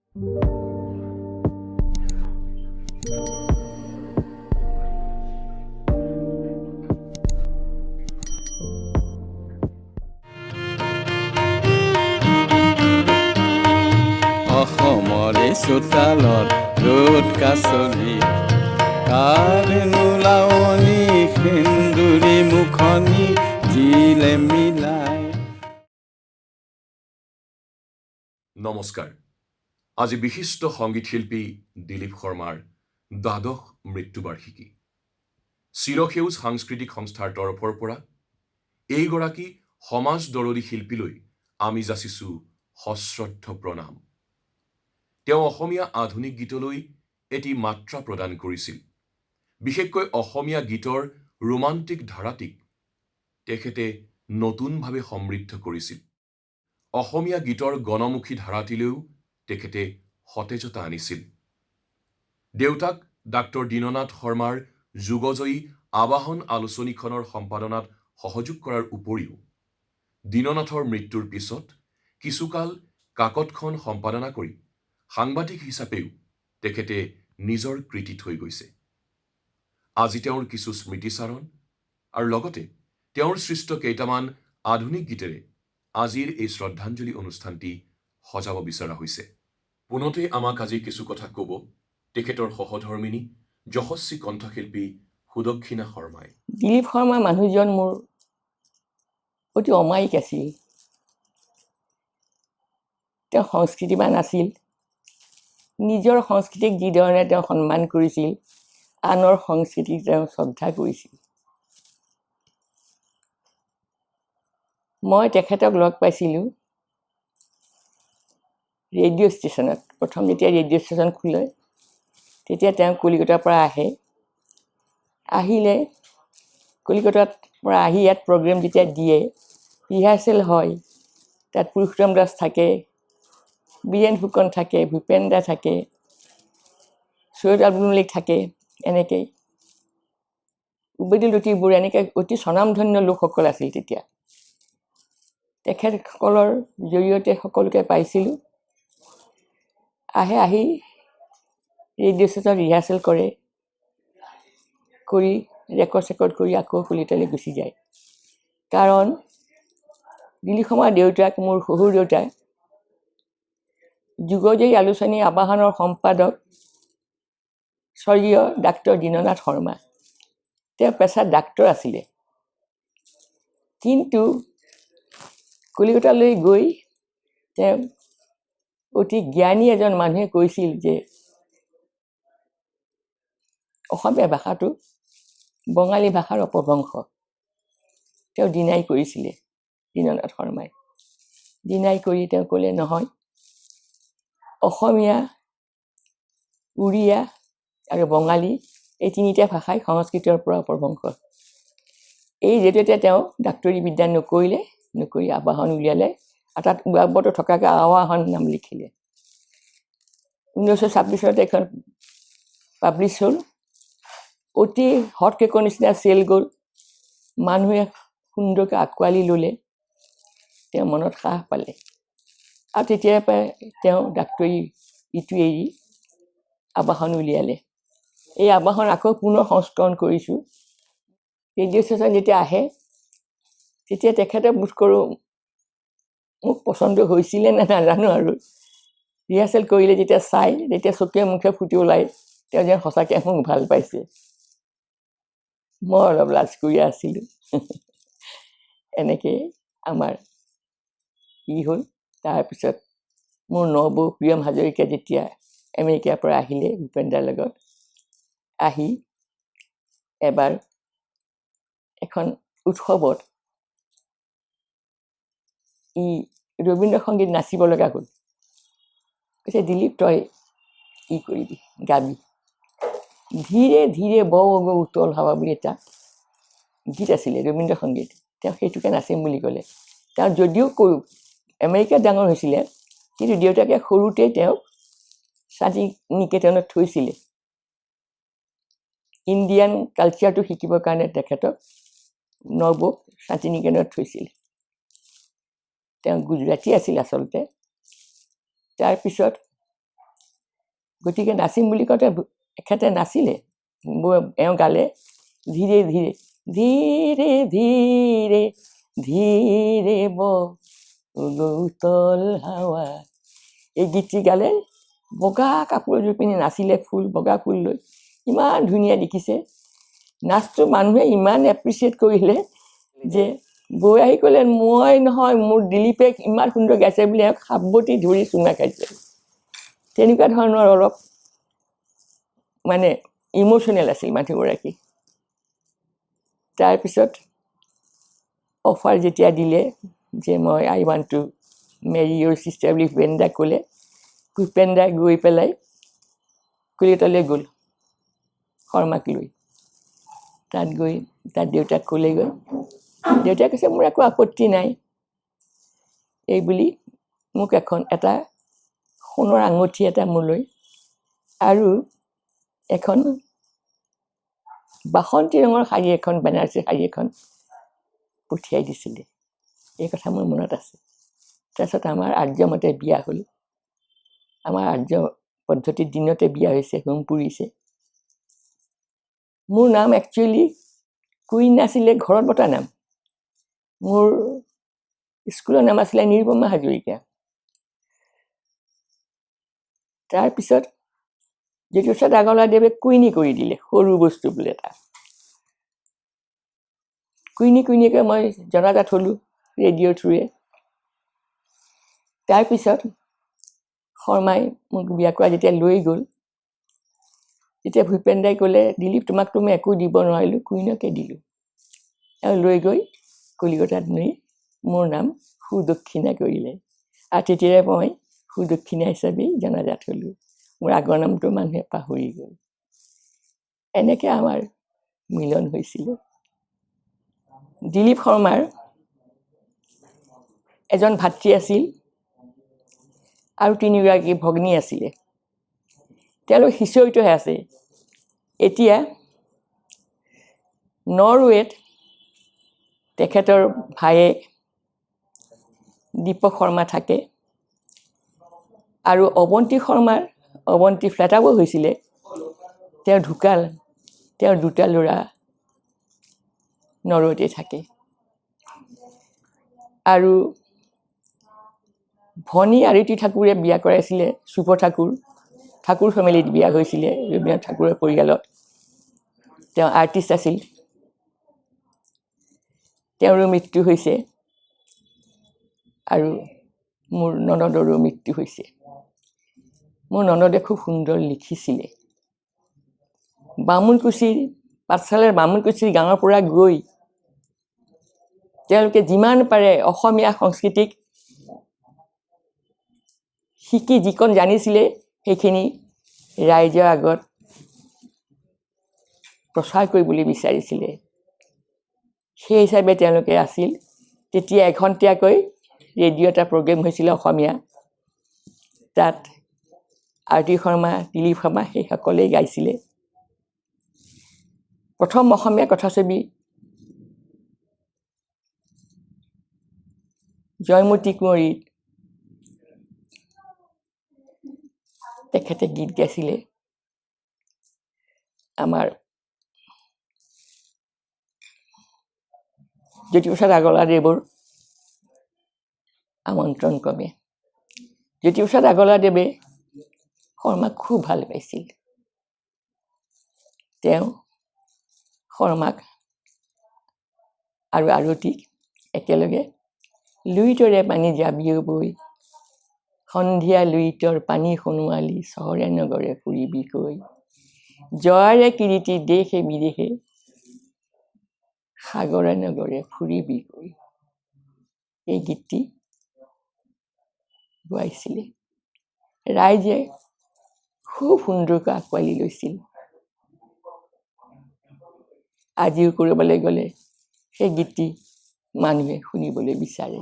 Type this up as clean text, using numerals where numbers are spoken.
অসমৰে চোতালত ৰ'দ কাছলি কাৰে নোলাৱনি সেন্দুৰী মুখনি জিলে মিলাই। নমস্কাৰ। আজি বিশিষ্ট সংগীত শিল্পী দিলীপ শৰ্মাৰ দ্বাদশ মৃত্যুবাৰ্ষিকী। চিৰসেউজ সাংস্কৃতিক সংস্থাৰ তৰফৰ পৰা এইগৰাকী সমাজ দৰদী শিল্পীলৈ আমি যাচিছোঁ সশ্ৰদ্ধ প্ৰণাম। তেওঁ অসমীয়া আধুনিক গীতলৈ এটি মাত্ৰা প্ৰদান কৰিছিল। বিশেষকৈ অসমীয়া গীতৰ ৰোমান্টিক ধাৰাটিক তেখেতে নতুনভাৱে সমৃদ্ধ কৰিছিল। অসমীয়া গীতৰ গণমুখী ধাৰাটিলৈও তেখেতে সতেজতা আনিছিল। দেউতাক ডাক্তৰ দীননাথ শৰ্মাৰ যুগজয়ী আবাহন আলোচনীখনৰ সম্পাদনাত সহযোগ কৰাৰ উপৰিও দীননাথৰ মৃত্যুৰ পিছত কিছুকাল কাকতখন সম্পাদনা কৰি সাংবাদিক হিচাপেও তেখেতে নিজৰ কৃতি থৈ গৈছে। আজি তেওঁৰ কিছু স্মৃতিচাৰণ আৰু লগতে তেওঁৰ সৃষ্ট কেইটামান আধুনিক গীতেৰে আজিৰ এই শ্ৰদ্ধাঞ্জলি অনুষ্ঠানটি সজাব বিচৰা হৈছে। পোনতে আমাক আজি কিছু কথা ক'ব তেখেতৰ সহধৰ্মিনী যশস্বী কণ্ঠশিল্পী সুদক্ষিণা শৰ্মাই। দিলীপ শৰ্মা মানুহজন মোৰ অতি অমায়িক আছিল। তেওঁ সংস্কৃতিবান আছিল। নিজৰ সংস্কৃতিক যিধৰণে তেওঁ সন্মান কৰিছিল, আনৰ সংস্কৃতিক তেওঁ শ্ৰদ্ধা কৰিছিল। মই তেখেতক লগ পাইছিলোঁ ৰেডিঅ' ষ্টেচনত। প্ৰথম যেতিয়া ৰেডিঅ' ষ্টেচন খোলে তেতিয়া তেওঁ কলিকতাৰ পৰা আহে। আহিলে কলিকতাৰ পৰা আহি ইয়াত প্ৰগ্ৰেম যেতিয়া দিয়ে, ৰিহাৰ্চেল হয়, তাত পুৰুষোত্তম দাস থাকে, বীৰেণ ফুকন থাকে, ভূপেন দা থাকে, সৈয়দ আব্দুল মালিক থাকে, এনেকৈ উবেদুল লতিফ, এনেকৈ অতি স্বনামধন্য লোকসকল আছিল তেতিয়া। তেখেতসকলৰ জৰিয়তে সকলোকে পাইছিলোঁ। আহি ৰেডিঅ' ষ্টেচনত ৰিহাৰ্চেল কৰে, কৰি ৰেকৰ্ড কৰি আকৌ কলিকতালৈ গুচি যায়। কাৰণ দিলীপ শৰ্মাৰ দেউতাক, মোৰ শহুৰ দেউতাক, যুগজয়ী আলোচনী আবাহনৰ সম্পাদক স্বৰ্গীয় ডাক্তৰ দীননাথ শৰ্মা। তেওঁ পেছাত ডাক্তৰ আছিলে, কিন্তু কলিকতালৈ গৈ তেওঁ অতি জ্ঞানী এজন মানুহে কৈছিল যে অসমীয়া ভাষাটো বঙালী ভাষাৰ অপভ্ৰংশ। তেওঁ ডিনাই কৰিছিলে দীননাথ শৰ্মাই। ডিনাই কৰি তেওঁ ক'লে, নহয়, অসমীয়া, উৰিয়া আৰু বঙালী এই তিনিটা ভাষাই সংস্কৃতৰ পৰা অপভ্ৰংশ। এই যেতিয়া তেওঁ ডাক্তৰী বিদ্যা নকৰি আবাহন উলিয়ালে, আৰু তাত উৰাবতো থকাকৈ আৱাহন নাম লিখিলে। 1926 চনত এখন পাব্লিছ হ'ল। অতি হট কেকৰ নিচিনা চেল গ'ল। মানুহে সুন্দৰকৈ আঁকোৱালি ল'লে। তেওঁ মনত সাহ পালে আৰু তেতিয়াৰ পৰাই তেওঁ ডাক্তৰী ইটো এৰি আবাহন উলিয়ালে। এই আবাহন আকৌ পুনৰ সংস্কৰণ কৰিছোঁ। ৰেডিঅ' ষ্টেচন যেতিয়া আহে তেতিয়া তেখেতে বোধ কৰোঁ মোক পচন্দ হৈছিলে নে নাজানো, আৰু ৰিহাৰ্চেল কৰিলে যেতিয়া চাই, তেতিয়া চকুৱে মুখে ফুটি ওলাই তেওঁ যেন সঁচাকৈ মোক ভাল পাইছে। মই অলপ লাজ কৰি আছিলোঁ। এনেকৈ আমাৰ হ'ল। তাৰপিছত মোৰ নবৌ প্ৰিয়ম হাজৰিকা যেতিয়া আমেৰিকাৰ পৰা আহিলে ভূপেন দাৰ লগত, আহি এবাৰ এখন উৎসৱত ৰবীন্দ্ৰ সংগীত নাচিব লগা হ'ল। কৈছে, দিলীপ, তই কৰিবি, গাবি। ধীৰে ধীৰে বগ উতল হাৱা বুলি এটা গীত আছিলে, ৰবীন্দ্ৰ সংগীত। তেওঁ সেইটোকে নাচিম বুলি ক'লে। তেওঁ যদিও আমেৰিকাত ডাঙৰ হৈছিলে, কিন্তু দেউতাকে সৰুতে তেওঁক শান্তি নিকেতনত থৈছিলে। ইণ্ডিয়ান কালচাৰটো শিকিবৰ কাৰণে তেখেতক নবৌক শান্তি নিকেতনত থৈছিলে। তেওঁ গুজৰাটী আছিল আচলতে। তাৰপিছত গতিকে নাচিম বুলি কওঁতে এখেতে নাচিলে, এওঁ গালে ধীৰে ধীৰে ধীৰে ধীৰে ধীৰে বল হাৱা, এই গীতটি গালে। বগা কাপোৰ এযোৰ পিন্ধি নাচিলে, বগা ফুল লৈ, ইমান ধুনীয়া দেখিছে। নাচটো মানুহে ইমান এপ্ৰিচিয়েট কৰিলে যে বৈ আহি ক'লে মই নহয়, মোৰ দিলীপে ইমান সুন্দৰ গাইছে বুলি এওঁক সাৱটি ধৰি চুমা খাইছে। তেনেকুৱা ধৰণৰ অলপ মানে ইম'চনেল আছিল মানুহগৰাকী। তাৰপিছত অফাৰ যেতিয়া দিলে যে মই I want to marry your sister বুলি ভূপেনদাক ক'লে, ভূপেনদা গৈ পেলাই কলিকতালৈ গ'ল শৰ্মাক লৈ। তাত গৈ তাত দেউতাক ক'লেগৈ, দেউতাই কৈছে মোৰ একো আপত্তি নাই, এই বুলি মোক এটা সোণৰ আঙুঠি এটা মোলৈ আৰু এখন বাসন্তী ৰঙৰ শাৰী এখন, বেনাৰসী শাৰী এখন পঠিয়াই দিছিলে। এই কথা মোৰ মনত আছে। তাৰপিছত আমাৰ আৰ্যমতে বিয়া হ'ল। আমাৰ আৰ্য পদ্ধতিৰ দিনতে বিয়া হৈছে, হোম পুৰিছে। মোৰ নাম একচুৱেলি কুইন আছিলে, ঘৰত পতা নাম। মোৰ স্কুলৰ নাম আছিলে নিৰুপমা হাজৰিকা। তাৰপিছত জ্যোতিপ্ৰসাদ আগৰৱালাদেৱে কুইনী কৰি দিলে, সৰু বস্তু বোলে এটা। কুইনীকৈ মই জনাজাত হ'লোঁ ৰেডিঅ'ৰ থ্ৰুৱে। তাৰপিছত শৰ্মাই মোক বিয়া কৰা যেতিয়া লৈ গ'ল, তেতিয়া ভূপেনদাই ক'লে দিলীপ তোমাকতো মই একো দিব নোৱাৰিলোঁ, কুইনকে দিলোঁ। আৰু লৈ গৈ কলিকতাত নি মোৰ নাম সুদক্ষিণা কৰিলে। আৰু তেতিয়াই মই সুদক্ষিণা হিচাপেই জনাজাত হ'লোঁ। মোৰ আগৰ নামটো মানুহে পাহৰি গ'ল। এনেকৈ আমাৰ মিলন হৈছিলে। দিলীপ শৰ্মাৰ এজন ভাতৃ আছিল আৰু 3গৰাকী ভগ্নী আছিলে। তেওঁলোক সিঁচৰিত হৈ আছে। এতিয়া নৰৱেত তেখেতৰ ভায়েক দীপক শৰ্মা থাকে আৰু অৱন্তী ফ্লেটাব হৈছিলে, তেওঁ ঢুকাল। তেওঁৰ 2টা ল'ৰা নৰৱেতে থাকে। আৰু ভনী আৰতি ঠাকুৰে বিয়া কৰাইছিলে চুপ ঠাকুৰ ফেমিলিত বিয়া হৈছিলে, ৰবীন্দ্ৰনাথ ঠাকুৰৰ পৰিয়ালত। তেওঁ আৰ্টিষ্ট আছিল। তেওঁৰো মৃত্যু হৈছে আৰু মোৰ ননদৰো মৃত্যু হৈছে। মোৰ ননদে খুব সুন্দৰ লিখিছিলে। পাঠশালাৰ বামুণকুচিৰ গাঁৱৰ পৰা গৈ তেওঁলোকে যিমান পাৰে অসমীয়া সংস্কৃতিক শিকি যিকণ জানিছিলে সেইখিনি ৰাইজৰ আগত প্ৰচাৰ কৰিবলৈ বিচাৰিছিলে। সেই হিচাপে তেওঁলোকে আছিল। তেতিয়া এঘণ্টীয়াকৈ ৰেডিঅ' এটা প্ৰগ্ৰেম হৈছিলে অসমীয়া। তাত আৰতি শৰ্মা, দিলীপ শৰ্মা সেইসকলেই গাইছিলে। প্ৰথম অসমীয়া কথাছবি জয়মতী কুঁৱৰীত তেখেতে গীত গাইছিলে। আমাৰ জ্যোতিপ্ৰসাদ আগৰৱালাদেৱৰ আমন্ত্ৰণ ক্ৰমে। জ্যোতিপ্ৰসাদ আগৰৱালাদেৱে শৰ্মাক খুব ভাল পাইছিল। তেওঁ শৰ্মাক আৰু আৰতিক একেলগে লুইতৰে পানী যাবিও বৈ, সন্ধিয়া লুইতৰ পানী সোণোৱালী, চহৰে নগৰে ফুৰিবি কৈ, জয়াৰে কিৰীতি দেশে বিদেশে, সাগৰে নগৰে ফুৰিবি কৈ, এই গীতটি গোৱাইছিলে। ৰাইজে খুব সুন্দৰকৈ আঁকোৱালি লৈছিল। আজিও কৰিবলৈ গ'লে সেই গীতটি মানুহে শুনিবলৈ বিচাৰে।